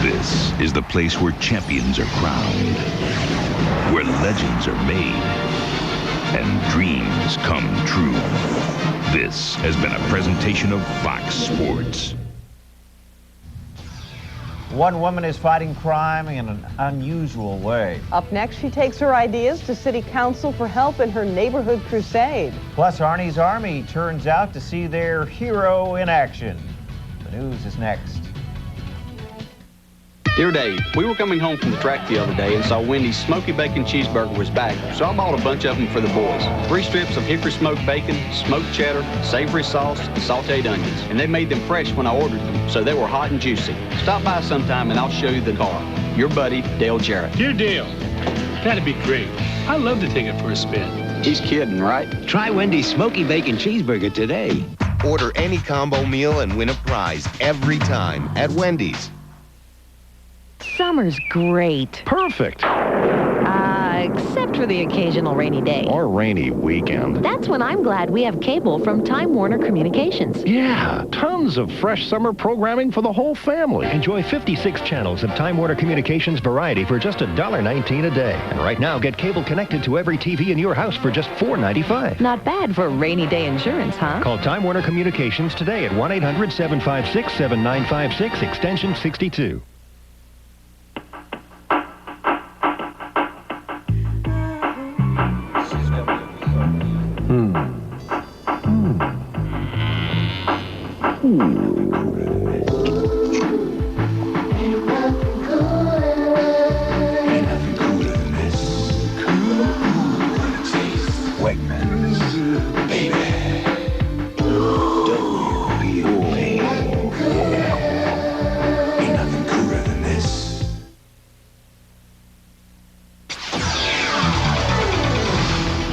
This is the place where champions are crowned, where legends are made, and dreams come true. This has been a presentation of Fox Sports. One woman is fighting crime in an unusual way. Up next, she takes her ideas to City Council for help in her neighborhood crusade. Plus, Arnie's Army turns out to see their hero in action. The news is next. Dear Dave, we were coming home from the track the other day and saw Wendy's Smoky Bacon Cheeseburger was back, so I bought a bunch of them for the boys. 3 strips of hickory smoked bacon, smoked cheddar, savory sauce, and sauteed onions. And they made them fresh when I ordered them, so they were hot and juicy. Stop by sometime and I'll show you the car. Your buddy, Dale Jarrett. Dear Dale, that'd be great. I'd love to take it for a spin. He's kidding, right? Try Wendy's Smoky Bacon Cheeseburger today. Order any combo meal and win a prize every time at Wendy's. Summer's great. Perfect. Except for the occasional rainy day. Or rainy weekend. That's when I'm glad we have cable from Time Warner Communications. Yeah, tons of fresh summer programming for the whole family. Enjoy 56 channels of Time Warner Communications variety for just $1.19 a day. And right now, get cable connected to every TV in your house for just $4.95. Not bad for rainy day insurance, huh? Call Time Warner Communications today at 1-800-756-7956, extension 62.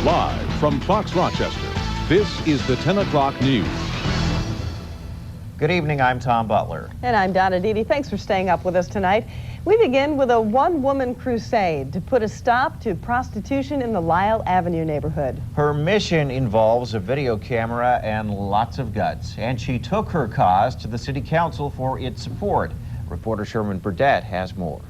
Live from Fox Rochester, this is the 10 o'clock news. Good evening, I'm Tom Butler. And I'm Donna Dede. Thanks for staying up with us tonight. We begin with a one-woman crusade to put a stop to prostitution in the Lyle Avenue neighborhood. Her mission involves a video camera and lots of guts, and she took her cause to the City Council for its support. Reporter Sherman Burdett has more.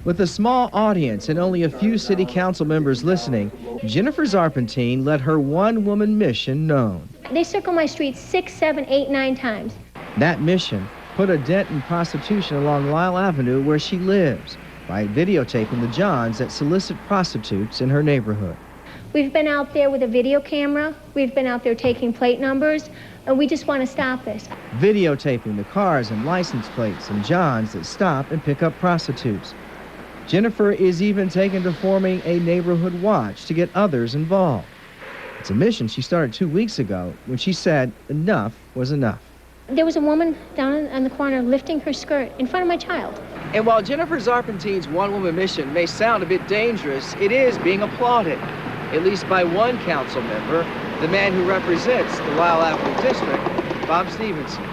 With a small audience and only a few City Council members listening, Jennifer Zarpentine let her one-woman mission known. They circle my street 6, 7, 8, 9 times. That mission put a dent in prostitution along Lyle Avenue where she lives by videotaping the Johns that solicit prostitutes in her neighborhood. We've been out there with a video camera. We've been out there taking plate numbers, and we just want to stop this. Videotaping the cars and license plates and Johns that stop and pick up prostitutes. Jennifer is even taken to forming a neighborhood watch to get others involved. It's a mission she started 2 weeks ago when she said enough was enough. There was a woman down in the corner lifting her skirt in front of my child. And while Jennifer Zarpentine's one-woman mission may sound a bit dangerous, it is being applauded, at least by one council member, the man who represents the Lyle Avenue district, Bob Stevenson.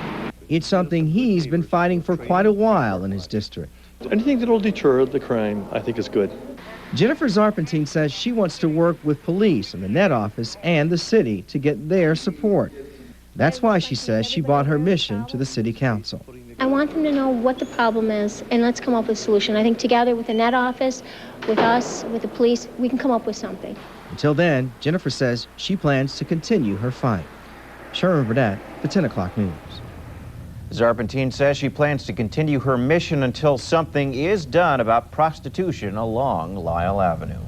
It's something he's been fighting for quite a while in his district. Anything that will deter the crime, I think, is good. Jennifer Zarpentine says she wants to work with police and the Net Office and the city to get their support. That's why she says she brought her mission to the City Council. I want them to know what the problem is, and let's come up with a solution. I think together with the Net Office, with us, with the police, we can come up with something. Until then, Jennifer says she plans to continue her fight. Sherman Burdett, the 10 o'clock news. Zarpentine says she plans to continue her mission until something is done about prostitution along Lyle Avenue.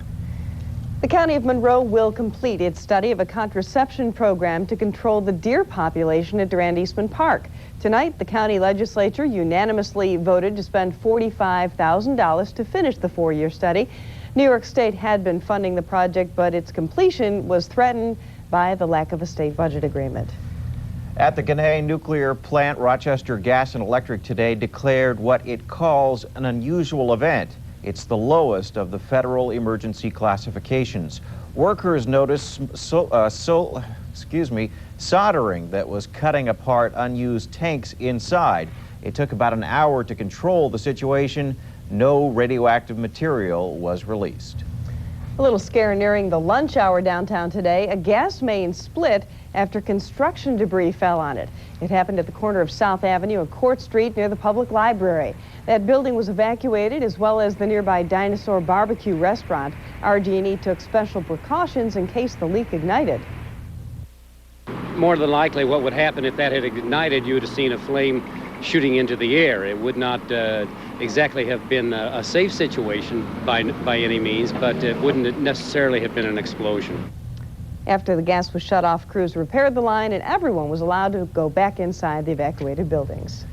The County of Monroe will complete its study of a contraception program to control the deer population at Durand Eastman Park. Tonight, the county legislature unanimously voted to spend $45,000 to finish the 4-year study. New York State had been funding the project, but its completion was threatened by the lack of a state budget agreement. At the Ginna nuclear plant, Rochester Gas and Electric today declared what it calls an unusual event. It's the lowest of the federal emergency classifications. Workers noticed soldering that was cutting apart unused tanks inside. It took about an hour to control the situation. No radioactive material was released. A little scare nearing the lunch hour downtown today. A gas main split after construction debris fell on it. It happened at the corner of South Avenue and Court Street near the public library. That building was evacuated, as well as the nearby Dinosaur Barbecue restaurant. RG&E took special precautions in case the leak ignited. More than likely, what would happen if that had ignited, you would have seen a flame shooting into the air. It would not exactly have been a safe situation by any means, but it wouldn't necessarily have been an explosion. After the gas was shut off, crews repaired the line and everyone was allowed to go back inside the evacuated buildings.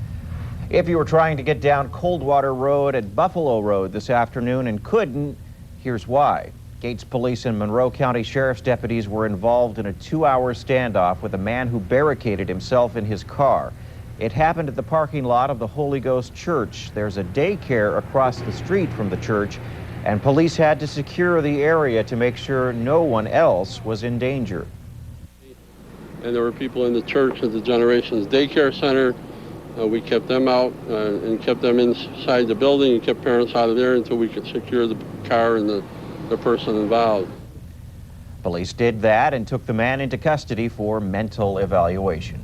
If you were trying to get down Coldwater Road at Buffalo Road this afternoon and couldn't, here's why. Gates Police and Monroe County Sheriff's deputies were involved in a 2-hour standoff with a man who barricaded himself in his car. It happened at the parking lot of the Holy Ghost Church. There's a daycare across the street from the church, and police had to secure the area to make sure no one else was in danger. And there were people in the church at the Generations Daycare Center. We kept them out and kept them inside the building and kept parents out of there until we could secure the car and the person involved. Police did that and took the man into custody for mental evaluation.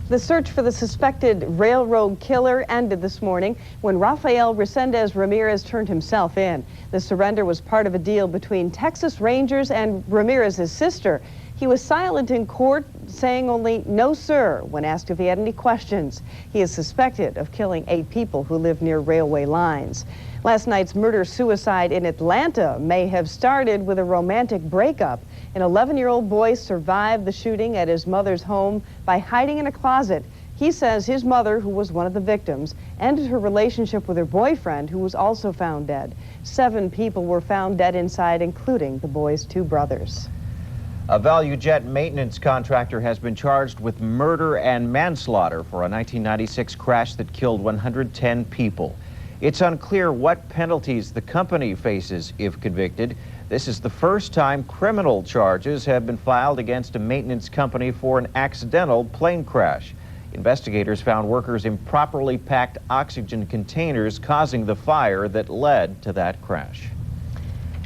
The search for the suspected railroad killer ended this morning when Rafael Resendez Ramirez turned himself in. The surrender was part of a deal between Texas Rangers and Ramirez's sister. He was silent in court, saying only "no, sir," when asked if he had any questions. He is suspected of killing 8 people who live near railway lines. Last night's murder-suicide in Atlanta may have started with a romantic breakup. An 11-year-old boy survived the shooting at his mother's home by hiding in a closet. He says his mother, who was one of the victims, ended her relationship with her boyfriend, who was also found dead. 7 people were found dead inside, including the boy's 2 brothers. A Value Jet maintenance contractor has been charged with murder and manslaughter for a 1996 crash that killed 110 people. It's unclear what penalties the company faces if convicted. This is the first time criminal charges have been filed against a maintenance company for an accidental plane crash. Investigators found workers improperly packed oxygen containers, causing the fire that led to that crash.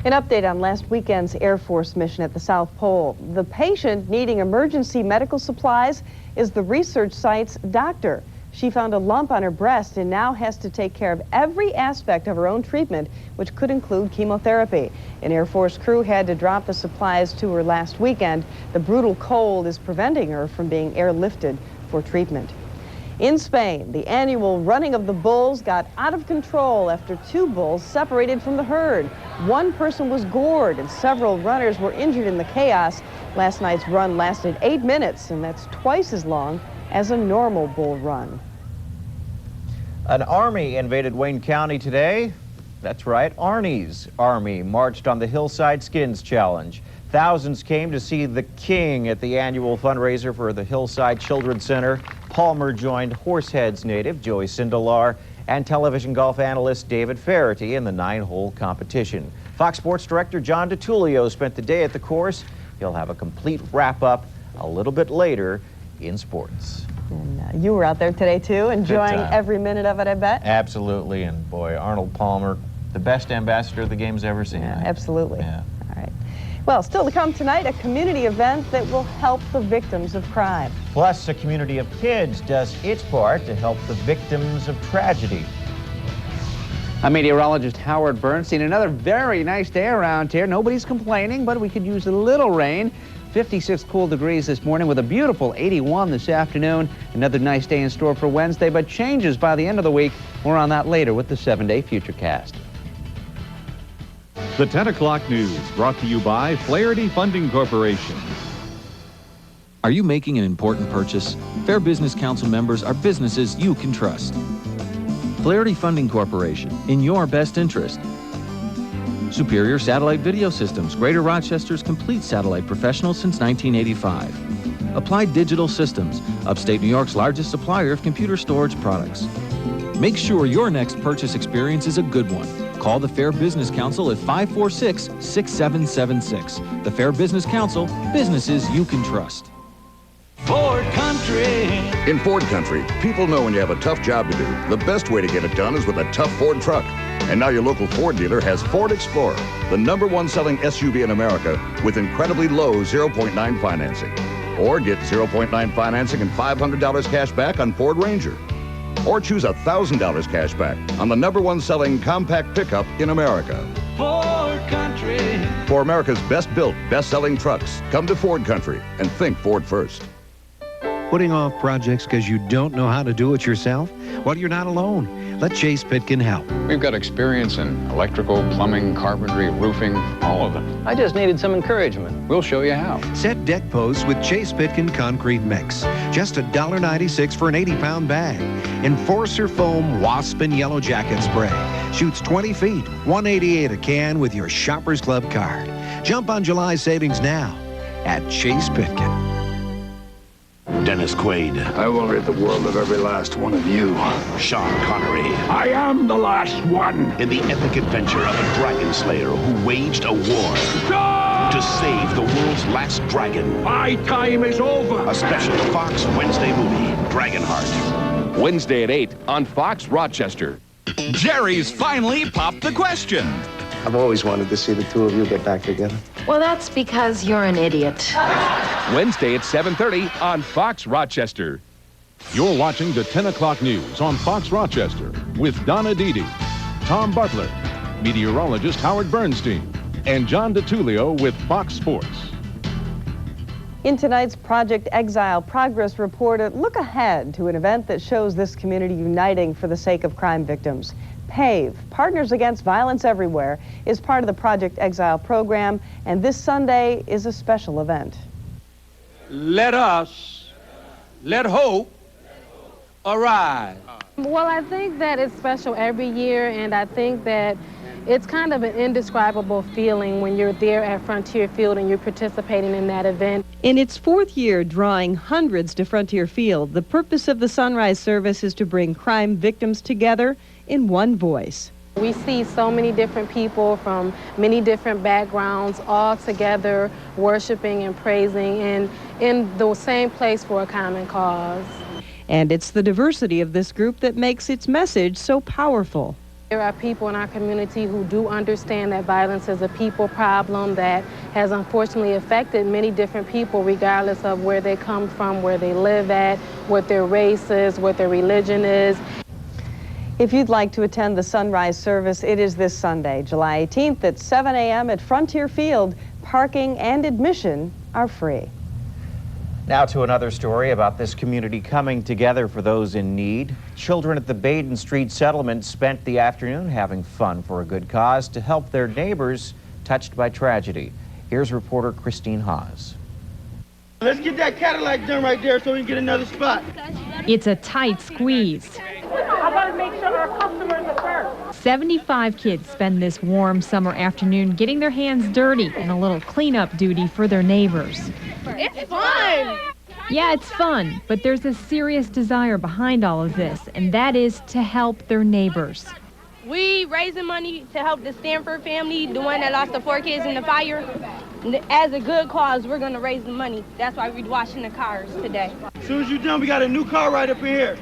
An update on last weekend's Air Force mission at the South Pole. The patient needing emergency medical supplies is the research site's doctor. She found a lump on her breast and now has to take care of every aspect of her own treatment, which could include chemotherapy. An Air Force crew had to drop the supplies to her last weekend. The brutal cold is preventing her from being airlifted for treatment. In Spain, the annual running of the bulls got out of control after 2 bulls separated from the herd. 1 person was gored and several runners were injured in the chaos. Last night's run lasted 8 minutes, and that's twice as long as a normal bull run. An army invaded Wayne County today. That's right, Arnie's Army marched on the Hillside Skins Challenge. Thousands came to see the King at the annual fundraiser for the Hillside Children's Center. Palmer joined Horseheads native Joey Sindelar and television golf analyst David Faraty in the 9-hole competition. Fox Sports Director John DiTullio spent the day at the course. He'll have a complete wrap-up a little bit later in sports. And you were out there today too, enjoying every minute of it, I bet. Absolutely, and boy, Arnold Palmer, the best ambassador the game's ever seen. Yeah, absolutely. Yeah. All right. Well, still to come tonight, a community event that will help the victims of crime. Plus, a community of kids does its part to help the victims of tragedy. I'm meteorologist Howard Bernstein. Another very nice day around here. Nobody's complaining, but we could use a little rain. 56 cool degrees this morning with a beautiful 81 this afternoon. Another nice day in store for Wednesday, but changes by the end of the week. More on that later with the 7-day Futurecast. The 10 o'clock news brought to you by Flaherty Funding Corporation. Are you making an important purchase? Fair Business Council members are businesses you can trust. Flaherty Funding Corporation, in your best interest. Superior Satellite Video Systems, Greater Rochester's complete satellite professional since 1985. Applied Digital Systems, upstate New York's largest supplier of computer storage products. Make sure your next purchase experience is a good one. Call the Fair Business Council at 546-6776. The Fair Business Council, businesses you can trust. Ford Country. In Ford Country, people know when you have a tough job to do, the best way to get it done is with a tough Ford truck. And now your local Ford dealer has Ford Explorer, the #1 selling SUV in America with incredibly low 0.9 financing. Or get 0.9 financing and $500 cash back on Ford Ranger. Or choose $1,000 cash back on the #1 selling compact pickup in America. Ford Country. For America's best-built, best-selling trucks, come to Ford Country and think Ford first. Putting off projects because you don't know how to do it yourself? Well, you're not alone. Let Chase Pitkin help. We've got experience in electrical, plumbing, carpentry, roofing, all of it. I just needed some encouragement. We'll show you how. Set deck posts with Chase Pitkin Concrete Mix. Just $1.96 for an 80-pound bag. Enforcer Foam Wasp and Yellow Jacket Spray. Shoots 20 feet, $1.88 a can with your Shoppers Club card. Jump on July savings now at Chase Pitkin. Dennis Quaid. I will rid the world of every last one of you. Sean Connery. I am the last one. In the epic adventure of a dragon slayer who waged a war to save the world's last dragon. My time is over. A special Fox Wednesday movie, Dragonheart. Wednesday at 8 on Fox Rochester. Jerry's finally popped the question. I've always wanted to see the two of you get back together. Well, that's because you're an idiot. Wednesday at 7:30 on Fox Rochester. You're watching the 10 o'clock news on Fox Rochester with Donna Dede, Tom Butler, meteorologist Howard Bernstein, and John DeTulio with Fox Sports. In tonight's Project Exile Progress Report, a look ahead to an event that shows this community uniting for the sake of crime victims. PAVE, Partners Against Violence Everywhere, is part of the Project Exile program, and this Sunday is a special event. Let hope arise. Well, I think that it's special every year, and I think that it's kind of an indescribable feeling when you're there at Frontier Field and you're participating in that event. In its fourth year drawing hundreds to Frontier Field, the purpose of the Sunrise Service is to bring crime victims together in one voice. We see so many different people from many different backgrounds all together worshiping and praising and in the same place for a common cause. And it's the diversity of this group that makes its message so powerful. There are people in our community who do understand that violence is a people problem that has unfortunately affected many different people regardless of where they come from, where they live at, what their race is, what their religion is. If you'd like to attend the Sunrise Service, it is this Sunday, July 18th at 7 a.m. at Frontier Field. Parking and admission are free. Now to another story about this community coming together for those in need. Children at the Baden Street settlement spent the afternoon having fun for a good cause to help their neighbors touched by tragedy. Here's reporter Christine Haas. Let's get that Cadillac done right there so we can get another spot. It's a tight squeeze. I gotta make sure our customers are first. 75 kids spend this warm summer afternoon getting their hands dirty and a little cleanup duty for their neighbors. It's fun! Yeah, it's fun, but there's a serious desire behind all of this, and that is to help their neighbors. We raising money to help the Stanford family, the one that lost the 4 kids in the fire. As a good cause, we're gonna raise the money. That's why we're washing the cars today. As soon as you're done, we got a new car right up in here.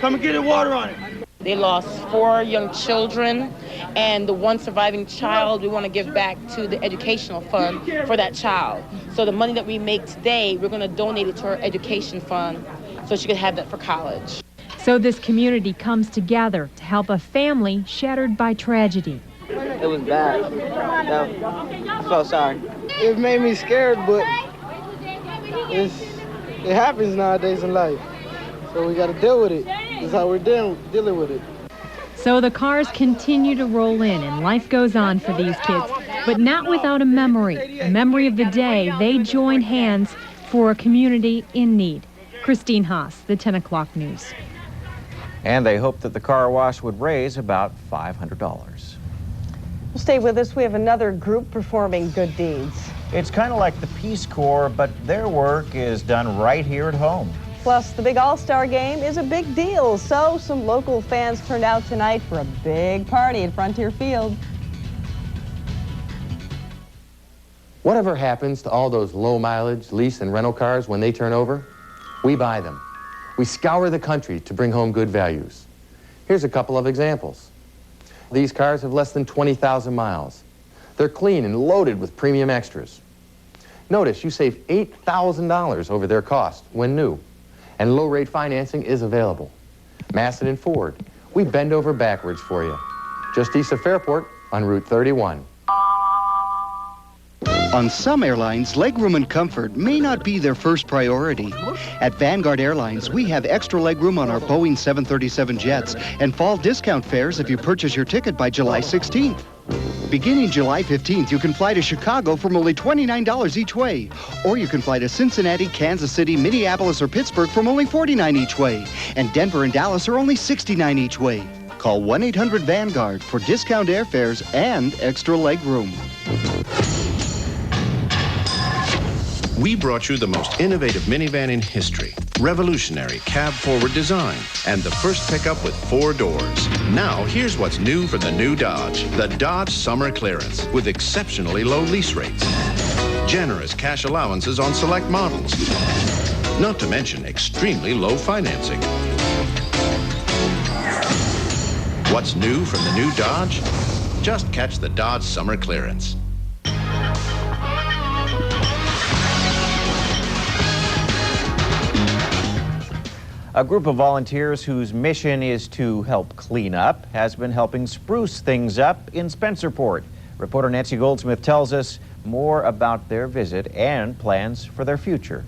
Come and get it, water on it. They lost 4 young children, and the one surviving child, we want to give back to the educational fund for that child. So the money that we make today, we're going to donate it to our education fund so she could have that for college. So this community comes together to help a family shattered by tragedy. It was bad. I felt sorry. It made me scared, but it happens nowadays in life. So we got to deal with it. That's how we're dealing with it. So the cars continue to roll in and life goes on for these kids, but not without a memory of the day they joined hands for a community in need. Christine Haas, the 10 o'clock news. And they hope that the car wash would raise about $500. Stay with us. We have another group performing good deeds. It's kind of like the Peace Corps, but their work is done right here at home. Plus, the big All-Star game is a big deal, so some local fans turned out tonight for a big party at Frontier Field. Whatever happens to all those low-mileage lease and rental cars when they turn over? We buy them. We scour the country to bring home good values. Here's a couple of examples. These cars have less than 20,000 miles. They're clean and loaded with premium extras. Notice you save $8,000 over their cost when new, and low-rate financing is available. Masson and Ford, we bend over backwards for you. Just east of Fairport on Route 31. On some airlines, legroom and comfort may not be their first priority. At Vanguard Airlines, we have extra legroom on our Boeing 737 jets and fall discount fares if you purchase your ticket by July 16th. Beginning July 15th, you can fly to Chicago from only $29 each way. Or you can fly to Cincinnati, Kansas City, Minneapolis, or Pittsburgh from only $49 each way. And Denver and Dallas are only $69 each way. Call 1-800-VANGUARD for discount airfares and extra legroom. We brought you the most innovative minivan in history, revolutionary cab-forward design, and the first pickup with 4 doors. Now, here's what's new for the new Dodge. The Dodge Summer Clearance, with exceptionally low lease rates. Generous cash allowances on select models. Not to mention extremely low financing. What's new from the new Dodge? Just catch the Dodge Summer Clearance. A group of volunteers whose mission is to help clean up has been helping spruce things up in Spencerport. Reporter Nancy Goldsmith tells us more about their visit and plans for their future.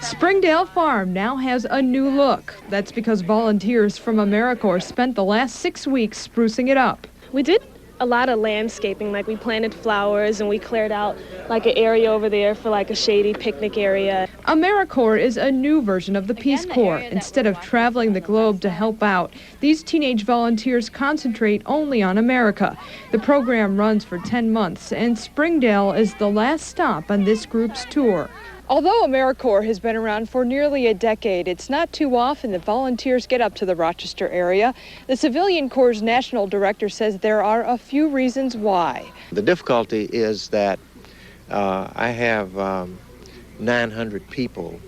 Springdale Farm now has a new look. That's because volunteers from AmeriCorps spent the last 6 weeks sprucing it up. We did a lot of landscaping, like we planted flowers and we cleared out like an area over there for like a shady picnic area. AmeriCorps is a new version of the Peace Corps. Instead of traveling the globe to help out, these teenage volunteers concentrate only on America. The program runs for 10 months, and Springdale is the last stop on this group's tour. Although AmeriCorps has been around for nearly a decade, it's not too often that volunteers get up to the Rochester area. The Civilian Corps' national director says there are a few reasons why. The difficulty is that I have 900 people,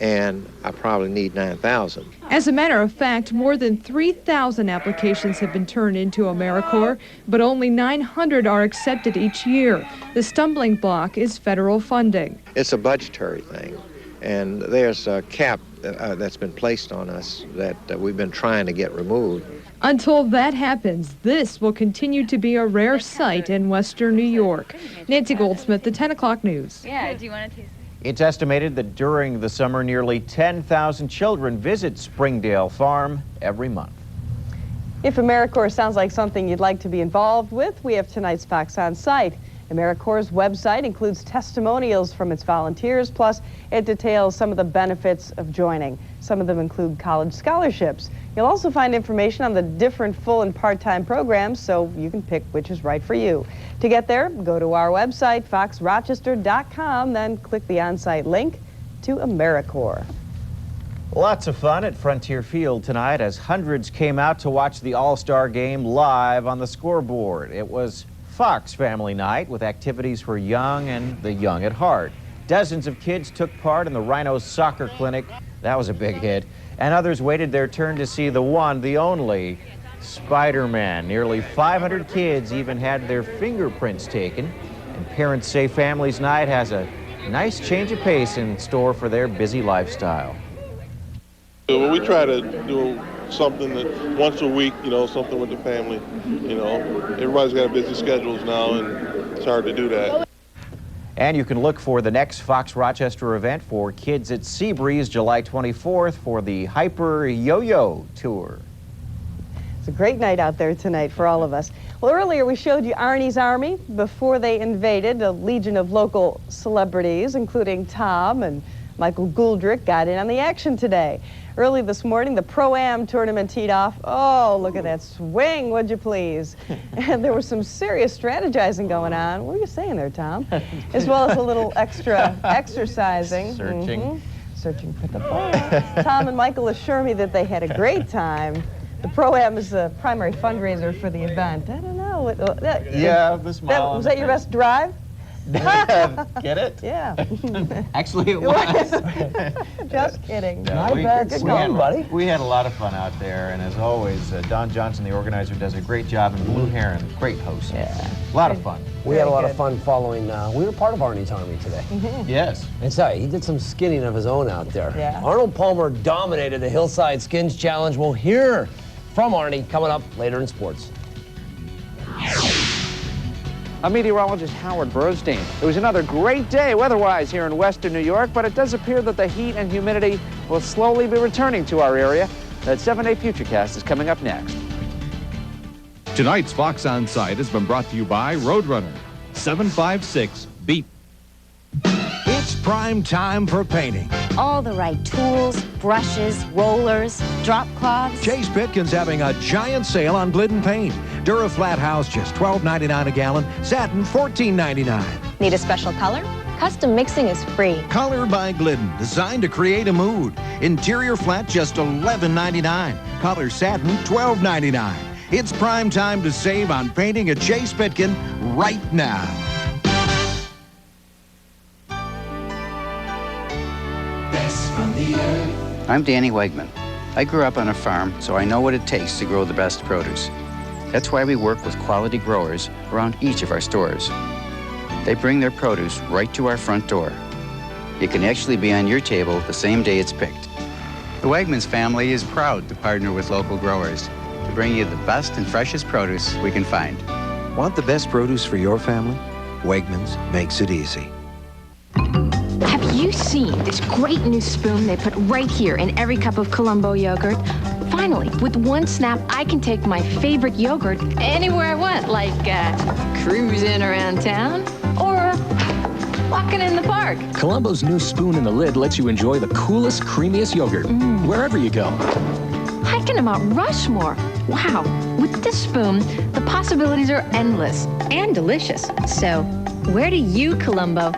and I probably need 9,000. As a matter of fact, more than 3,000 applications have been turned into AmeriCorps, but only 900 are accepted each year. The stumbling block is federal funding. It's a budgetary thing, and there's a cap that's been placed on us that we've been trying to get removed. Until that happens, this will continue to be a rare sight in Western New York. Nancy Goldsmith, the 10 o'clock news. Yeah, do you want to taste it? It's estimated that during the summer, nearly 10,000 children visit Springdale Farm every month. If AmeriCorps sounds like something you'd like to be involved with, we have tonight's Fox on Site. AmeriCorps' website includes testimonials from its volunteers, plus it details some of the benefits of joining. Some of them include college scholarships. You'll also find information on the different full and part-time programs, so you can pick which is right for you. To get there, go to our website, foxrochester.com, then click the on-site link to AmeriCorps. Lots of fun at Frontier Field tonight as hundreds came out to watch the All-Star game live on the scoreboard. It was Fox Family Night with activities for young and the young at heart. Dozens of kids took part in the Rhinos Soccer Clinic. That was a big hit. And others waited their turn to see the one, the only, Spider-Man. Nearly 500 kids even had their fingerprints taken. And parents say Families Night has a nice change of pace in store for their busy lifestyle. Well, we try to do something that once a week, something with the family. Everybody's got busy schedules now, and it's hard to do that. And you can look for the next Fox Rochester event for kids at Seabreeze, July 24th for the Hyper Yo-Yo Tour. It's a great night out there tonight for all of us. Well, earlier we showed you Arnie's Army before they invaded. A legion of local celebrities, including Tom and Michael Gooldrick, got in on the action today. Early this morning, the Pro-Am tournament teed off. Oh, look at that swing, would you please? And there was some serious strategizing going on. What were you saying there, Tom? As well as a little extra exercising. Searching. Searching for the ball. Tom and Michael assure me that they had a great time. The Pro-Am is the primary fundraiser for the event. I don't know. Yeah, the smile. Was that your best drive? Get it? Yeah. Actually, it was. Just kidding. No, we had a lot of fun out there, and as always, Don Johnson, the organizer, does a great job, and Blue Heron, great host. Yeah. A lot of fun. We had a lot of fun following, we were part of Arnie's Army today. Yes. And sorry, he did some skinning of his own out there. Yeah. Arnold Palmer dominated the Hillside Skins Challenge. We'll hear from Arnie coming up later in sports. I'm meteorologist Howard Bernstein. It was another great day weather-wise here in western New York, but it does appear that the heat and humidity will slowly be returning to our area. That 7-day Futurecast is coming up next. Tonight's Fox On Site has been brought to you by Roadrunner. 756 beep. It's prime time for painting. All the right tools, brushes, rollers, drop cloths. Chase Pitkin's having a giant sale on Glidden paint. Dura Flat House just $12.99 a gallon. Satin $14.99. Need a special color? Custom mixing is free. Color by Glidden, designed to create a mood. Interior flat just $11.99. Color satin $12.99. It's prime time to save on painting at Chase Pitkin right now. I'm Danny Wegman. I grew up on a farm, so I know what it takes to grow the best produce. That's why we work with quality growers around each of our stores. They bring their produce right to our front door. It can actually be on your table the same day it's picked. The Wegmans family is proud to partner with local growers to bring you the best and freshest produce we can find. Want the best produce for your family? Wegmans makes it easy. Have you seen this great new spoon they put right here in every cup of Colombo yogurt? Finally, with one snap, I can take my favorite yogurt anywhere I want, like cruising around town or walking in the park. Colombo's new spoon in the lid lets you enjoy the coolest, creamiest yogurt wherever you go. Hiking to Mount Rushmore. Wow, with this spoon, the possibilities are endless and delicious. So, where do you, Colombo?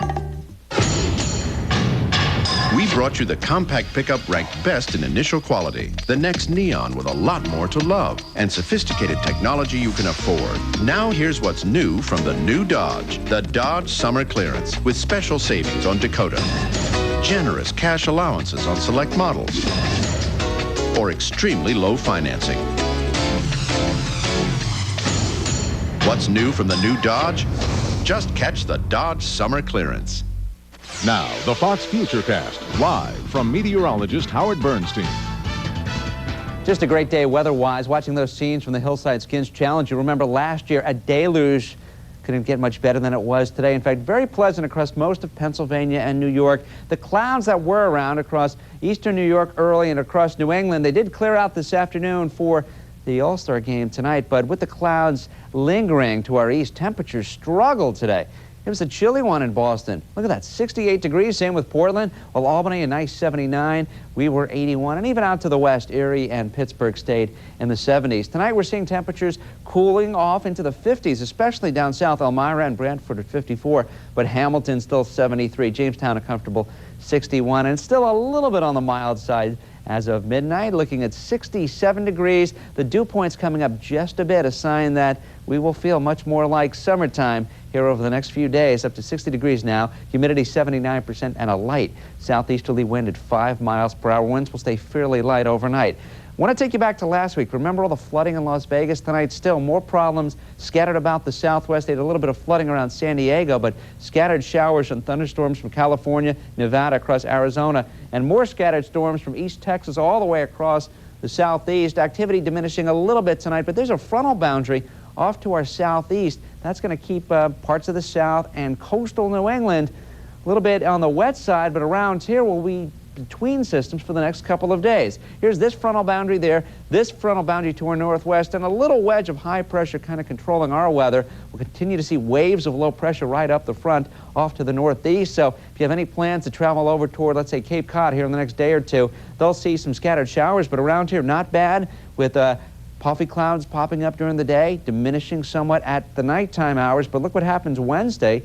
We brought you the compact pickup ranked best in initial quality. The next Neon with a lot more to love and sophisticated technology you can afford. Now here's what's new from the new Dodge. The Dodge Summer Clearance with special savings on Dakota. Generous cash allowances on select models. Or extremely low financing. What's new from the new Dodge? Just catch the Dodge Summer Clearance. Now, the Fox Futurecast, live from meteorologist Howard Bernstein. Just a great day weather-wise. Watching those scenes from the Hillside Skins Challenge, you remember last year, a deluge couldn't get much better than it was today. In fact, very pleasant across most of Pennsylvania and New York. The clouds that were around across eastern New York early and across New England, they did clear out this afternoon for the All-Star game tonight, but with the clouds lingering to our east, temperatures struggled today. It was a chilly one in Boston. Look at that, 68 degrees. Same with Portland. Well, Albany, a nice 79. We were 81. And even out to the west, Erie and Pittsburgh stayed in the 70s. Tonight, we're seeing temperatures cooling off into the 50s, especially down south. Elmira and Brantford at 54, but Hamilton still 73. Jamestown a comfortable 61. And it's still a little bit on the mild side as of midnight, looking at 67 degrees. The dew point's coming up just a bit, a sign that we will feel much more like summertime here over the next few days, up to 60 degrees now, humidity 79%, and a light southeasterly wind at 5 miles per hour. Winds will stay fairly light overnight. I want to take you back to last week. Remember all the flooding in Las Vegas? Tonight, still more problems scattered about the southwest. They had a little bit of flooding around San Diego, but scattered showers and thunderstorms from California, Nevada, across Arizona, and more scattered storms from East Texas all the way across the southeast. Activity diminishing a little bit tonight, but there's a frontal boundary off to our southeast. That's going to keep parts of the south and coastal New England a little bit on the wet side, but around here will be between systems for the next couple of days. Here's this frontal boundary there, this frontal boundary to our northwest, and a little wedge of high pressure kind of controlling our weather. We'll continue to see waves of low pressure right up the front off to the northeast. So if you have any plans to travel over toward, let's say, Cape Cod here in the next day or two, they'll see some scattered showers, but around here, not bad, with puffy clouds popping up during the day, diminishing somewhat at the nighttime hours. But look what happens Wednesday.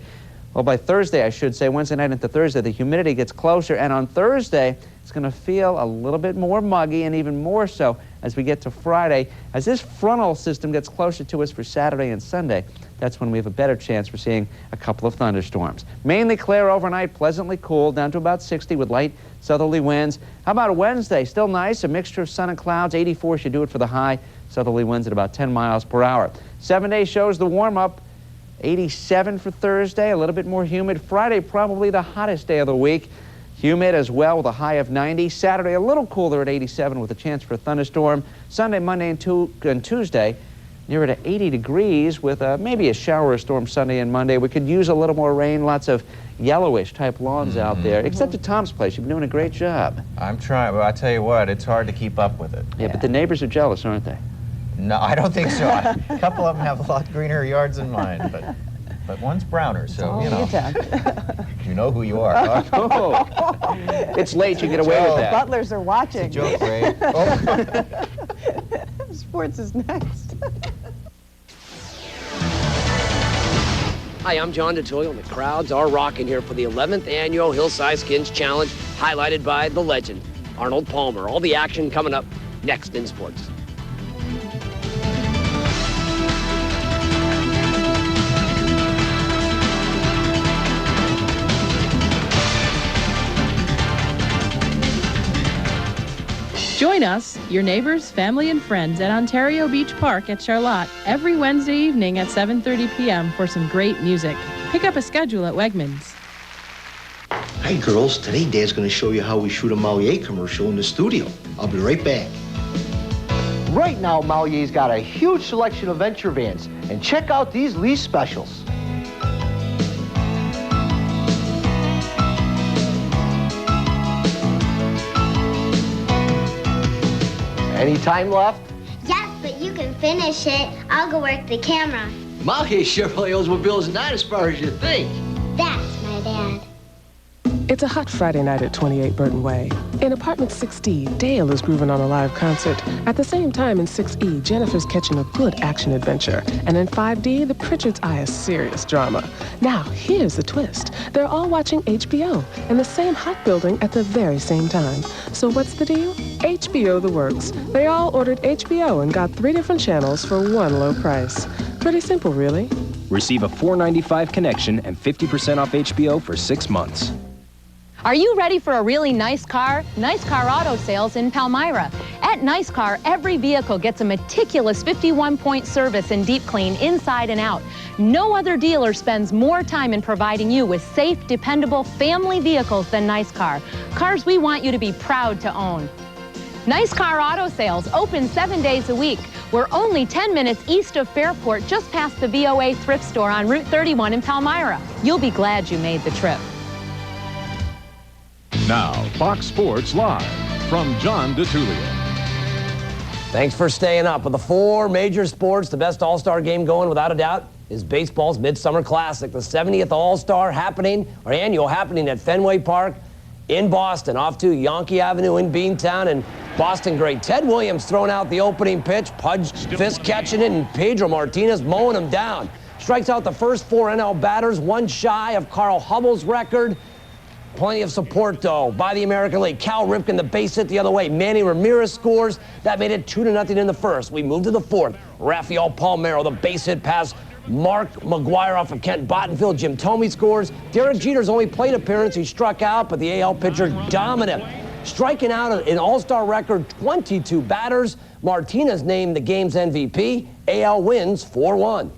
Well, by Thursday, I should say, Wednesday night into Thursday, the humidity gets closer. And on Thursday, it's going to feel a little bit more muggy, and even more so as we get to Friday. As this frontal system gets closer to us for Saturday and Sunday, that's when we have a better chance for seeing a couple of thunderstorms. Mainly clear overnight, pleasantly cool, down to about 60 with light southerly winds. How about Wednesday? Still nice, a mixture of sun and clouds. 84 should do it for the high. Southerly winds at about 10 miles per hour. 7 day shows the warm-up. 87 for Thursday, a little bit more humid. Friday, probably the hottest day of the week. Humid as well with a high of 90. Saturday, a little cooler at 87 with a chance for a thunderstorm. Sunday, Monday, and Tuesday, nearer to 80 degrees with maybe a shower or storm Sunday and Monday. We could use a little more rain, lots of yellowish type lawns out there, except at Tom's place. You've been doing a great job. I'm trying, but I tell you what, it's hard to keep up with it. Yeah, but the neighbors are jealous, aren't they? No, I don't think so. A couple of them have a lot greener yards than mine, but one's browner, so, you know. You know who you are. Oh, it's late, you get away with that. Butlers are watching. It's a joke, Ray. Oh. Sports is next. Hi, I'm John DeTullio, and the crowds are rocking here for the 11th annual Hillside Skins Challenge, highlighted by the legend, Arnold Palmer. All the action coming up next in sports. Join us, your neighbors, family, and friends at Ontario Beach Park at Charlotte every Wednesday evening at 7:30 p.m. for some great music. Pick up a schedule at Wegmans. Hi, girls. Today, Dad's going to show you how we shoot a Malier commercial in the studio. I'll be right back. Right now, Malier's got a huge selection of venture vans. And check out these lease specials. Any time left? Yes, but you can finish it. I'll go work the camera. Malier Chevrolet Oldsmobiles is not as far as you think. That's my dad. It's a hot Friday night at 28 Burton Way. In apartment 6D, Dale is grooving on a live concert. At the same time in 6E, Jennifer's catching a good action adventure. And in 5D, the Pritchards eye a serious drama. Now, here's the twist. They're all watching HBO in the same hot building at the very same time. So what's the deal? HBO the works. They all ordered HBO and got 3 different channels for one low price. Pretty simple, really. Receive a $4.95 connection and 50% off HBO for 6 months. Are you ready for a really nice car? Nice Car Auto Sales in Palmyra. At Nice Car, every vehicle gets a meticulous 51-point service and deep clean inside and out. No other dealer spends more time in providing you with safe, dependable family vehicles than Nice Car. Cars we want you to be proud to own. Nice Car Auto Sales open 7 days a week. We're only 10 minutes east of Fairport, just past the VOA thrift store on Route 31 in Palmyra. You'll be glad you made the trip. Now, Fox Sports Live from John DeTullio. Thanks for staying up. With the 4 major sports, the best All-Star game going, without a doubt, is baseball's Midsummer Classic, the 70th All-Star annual happening at Fenway Park in Boston, off to Yankee Avenue in Beantown, and Boston great Ted Williams throwing out the opening pitch, Pudge Fisk catching it, and Pedro Martinez mowing him down. Strikes out the first 4 NL batters, one shy of Carl Hubbell's record. Plenty of support, though, by the American League. Cal Ripken, the base hit the other way. Manny Ramirez scores. That made it 2-0 in the first. We move to the 4th. Rafael Palmeiro, the base hit past Mark McGuire off of Kent Bottenfield. Jim Thome scores. Derek Jeter's only plate appearance. He struck out, but the AL pitcher dominant. Striking out an All-Star record 22 batters. Martinez named the game's MVP. AL wins 4-1.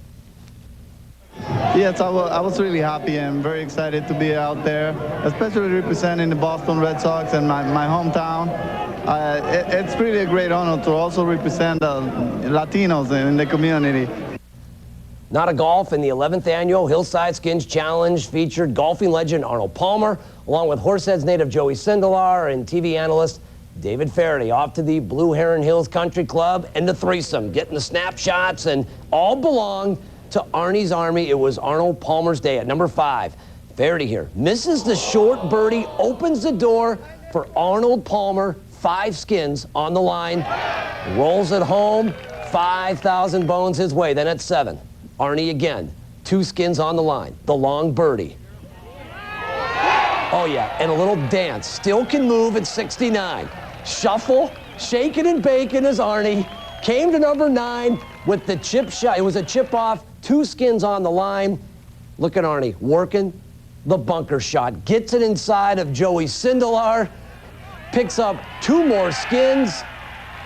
Yes, I was really happy and very excited to be out there, especially representing the Boston Red Sox and my hometown. It's really a great honor to also represent Latinos in the community. Not a golf in the 11th annual Hillside Skins Challenge featured golfing legend Arnold Palmer, along with Horseheads native Joey Sindelar and TV analyst David Faraday, off to the Blue Heron Hills Country Club and the threesome, getting the snapshots, and all belonged to Arnie's Army. It was Arnold Palmer's day at number 5. Faraday here misses the short birdie, opens the door for Arnold Palmer. 5 skins on the line, rolls it home, 5,000 bones his way. Then at 7, Arnie again, 2 skins on the line, the long birdie. Oh yeah, and a little dance, still can move at 69. Shuffle, shaking and baking as Arnie Came to number 9 with the chip shot. It was a chip off, 2 skins on the line. Look at Arnie working the bunker shot. Gets it inside of Joey Sindelar. Picks up 2 more skins.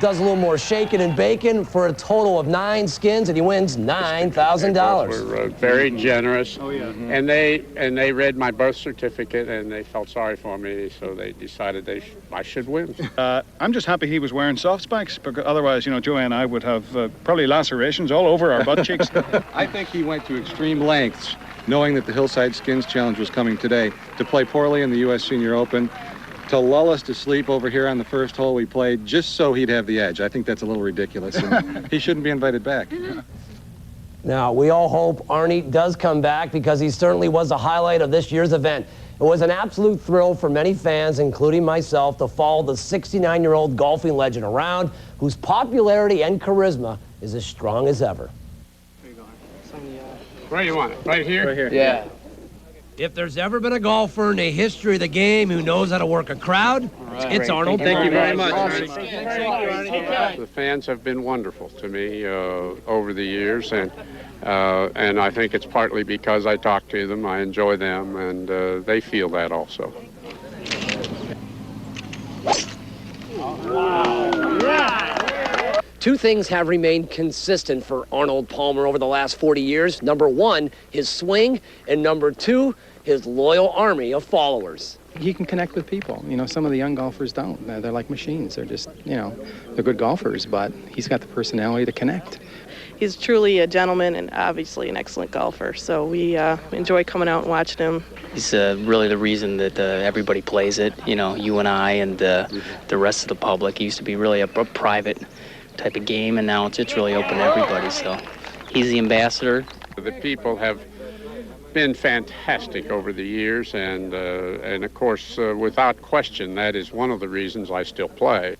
Does a little more shaking and baking for a total of 9 skins, and he wins $9,000. We're very generous. Oh, yeah. And they read my birth certificate, and they felt sorry for me, so they decided I should win. I'm just happy he was wearing soft spikes, because otherwise, you know, Joey and I would have probably lacerations all over our butt cheeks. I think he went to extreme lengths, knowing that the Hillside Skins Challenge was coming today, to play poorly in the U.S. Senior Open, to lull us to sleep over here on the first hole we played, just so he'd have the edge. I think that's a little ridiculous, and he shouldn't be invited back. Now, we all hope Arnie does come back, because he certainly was the highlight of this year's event. It was an absolute thrill for many fans, including myself, to follow the 69-year-old golfing legend around, whose popularity and charisma is as strong as ever. Where do you want it? Right here? Right here. Yeah. If there's ever been a golfer in the history of the game who knows how to work a crowd, it's Arnold. Thank you very much. The fans have been wonderful to me over the years, and I think it's partly because I talk to them, I enjoy them, and they feel that also. Two things have remained consistent for Arnold Palmer over the last 40 years. Number 1, his swing, and number 2, his loyal army of followers. He can connect with people. You know, some of the young golfers don't. They're like machines. They're just, you know, they're good golfers, but he's got the personality to connect. He's truly a gentleman and obviously an excellent golfer, so we enjoy coming out and watching him. He's really the reason that everybody plays it, you know, you and I and the rest of the public. It used to be really a private type of game, and now it's really open to everybody, so he's the ambassador. The people have been fantastic over the years, and of course, without question, that is one of the reasons I still play.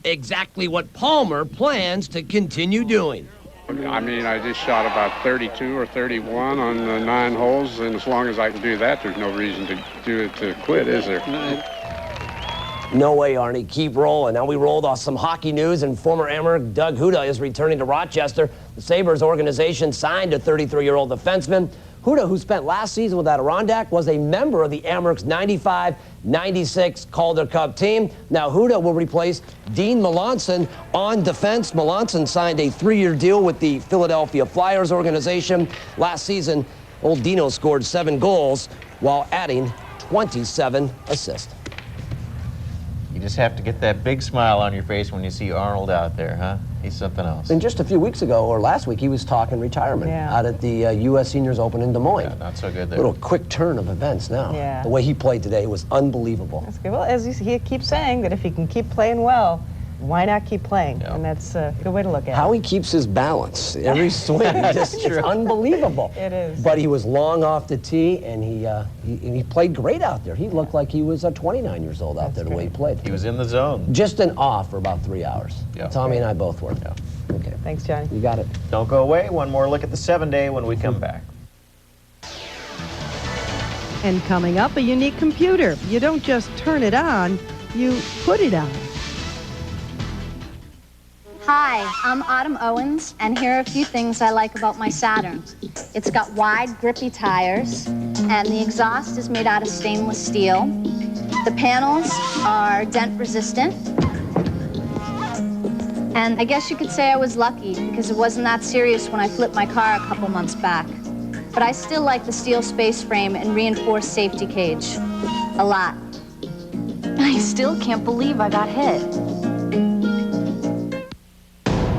Exactly what Palmer plans to continue doing. I mean, I just shot about 32 or 31 on the 9 holes, and as long as I can do that, there's no reason to quit, is there? No way, Arnie. Keep rolling. Now we rolled off some hockey news, and former Amerk Doug Huda is returning to Rochester. The Sabres organization signed a 33-year-old defenseman. Huda, who spent last season with Adirondack, was a member of the Amerks 95-96 Calder Cup team. Now Huda will replace Dean Melanson on defense. Melanson signed a 3-year deal with the Philadelphia Flyers organization. Last season, old Dino scored 7 goals while adding 27 assists. You just have to get that big smile on your face when you see Arnold out there, huh? He's something else. And just a few weeks ago, or last week, he was talking retirement out at the U.S. Seniors Open in Des Moines. Yeah, not so good there. Little quick turn of events now. Yeah. The way he played today was unbelievable. That's good. Well, as he keeps saying, that if he can keep playing well, why not keep playing? Yeah. And that's a good way to look at it. How he keeps his balance every swing, it's unbelievable. It is. But he was long off the tee, and he played great out there. He looked like he was 29 years old out there the way he played. He was in the zone. Just an off for about 3 hours. Yeah. Tommy and I both were. Yeah. Okay. Thanks, Johnny. You got it. Don't go away. One more look at the 7-day when we come back. And coming up, a unique computer. You don't just turn it on, you put it on. Hi, I'm Autumn Owens, and here are a few things I like about my Saturn. It's got wide, grippy tires, and the exhaust is made out of stainless steel. The panels are dent-resistant. And I guess you could say I was lucky, because it wasn't that serious when I flipped my car a couple months back. But I still like the steel space frame and reinforced safety cage. A lot. I still can't believe I got hit.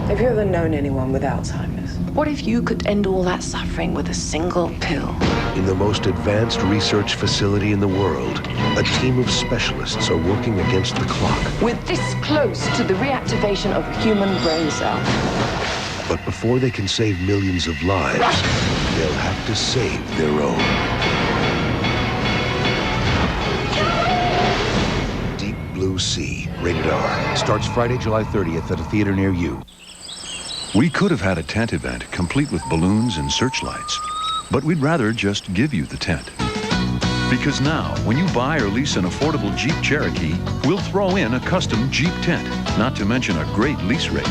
Have you ever known anyone with Alzheimer's? What if you could end all that suffering with a single pill? In the most advanced research facility in the world, a team of specialists are working against the clock. We're this close to the reactivation of a human brain cell. But before they can save millions of lives, they'll have to save their own. Deep Blue Sea, rated R. Starts Friday, July 30th at a theater near you. We could have had a tent event complete with balloons and searchlights, but we'd rather just give you the tent. Because now, when you buy or lease an affordable Jeep Cherokee, we'll throw in a custom Jeep tent, not to mention a great lease rate.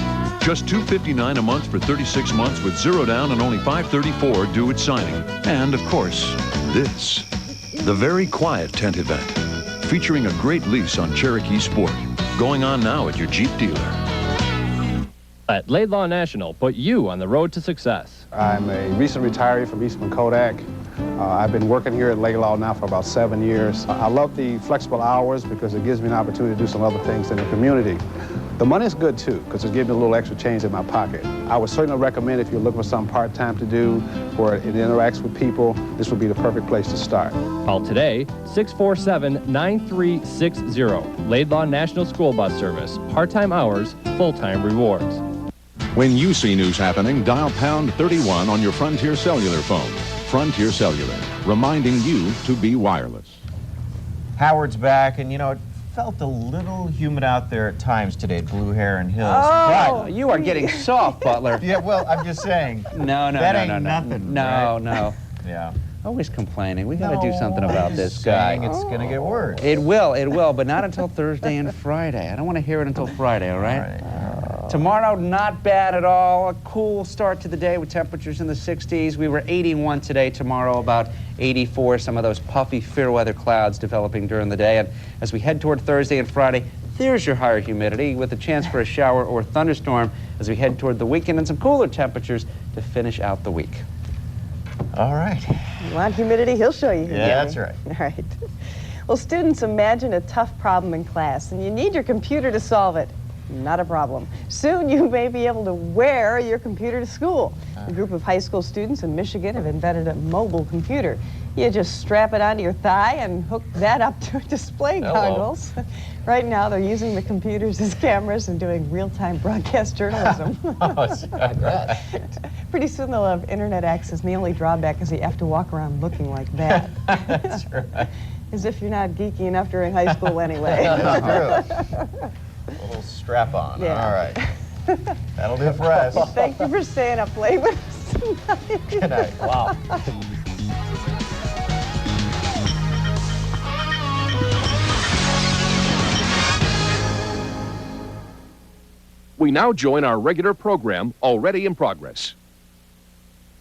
Just $259 a month for 36 months with 0 down and only $534 due at signing. And, of course, this. The Very Quiet Tent event, featuring a great lease on Cherokee Sport. Going on now at your Jeep dealer. At Laidlaw National, put you on the road to success. I'm a recent retiree from Eastman Kodak. I've been working here at Laidlaw now for about 7 years. I love the flexible hours because it gives me an opportunity to do some other things in the community. The money's good too, because it gives me a little extra change in my pocket. I would certainly recommend if you're looking for something part-time to do where it interacts with people, this would be the perfect place to start. Call today, 647-9360. Laidlaw National School Bus Service. Part-time hours, full-time rewards. When you see news happening, dial pound 31 on your Frontier Cellular phone. Frontier Cellular, reminding you to be wireless. Howard's back, and you know, it felt a little humid out there at times today at Blue Heron Hills. Oh, you are getting soft, Butler. Yeah, well, I'm just saying. No. Nothing. No. Yeah. Always complaining. We got to do something about this guy. It's going to get worse. It will, but not until Thursday and Friday. I don't want to hear it until Friday, all right? Tomorrow, not bad at all. A cool start to the day with temperatures in the 60s. We were 81 today. Tomorrow, about 84. Some of those puffy, fair weather clouds developing during the day. And as we head toward Thursday and Friday, there's your higher humidity with a chance for a shower or thunderstorm as we head toward the weekend and some cooler temperatures to finish out the week. All right. You want humidity? He'll show you. Yeah, that's right. All right. Well, students, imagine a tough problem in class, and you need your computer to solve it. Not a problem. Soon you may be able to wear your computer to school. A group of high school students in Michigan have invented a mobile computer. You just strap it onto your thigh and hook that up to display goggles. Right now, they're using the computers as cameras and doing real-time broadcast journalism. Pretty soon they'll have internet access, and the only drawback is you have to walk around looking like that. That's right. As if you're not geeky enough during high school anyway. That's true. A little strap on. Yeah. All right. That'll do it for us. Thank you for staying up late with us tonight. Good night. Wow. We now join our regular program already in progress.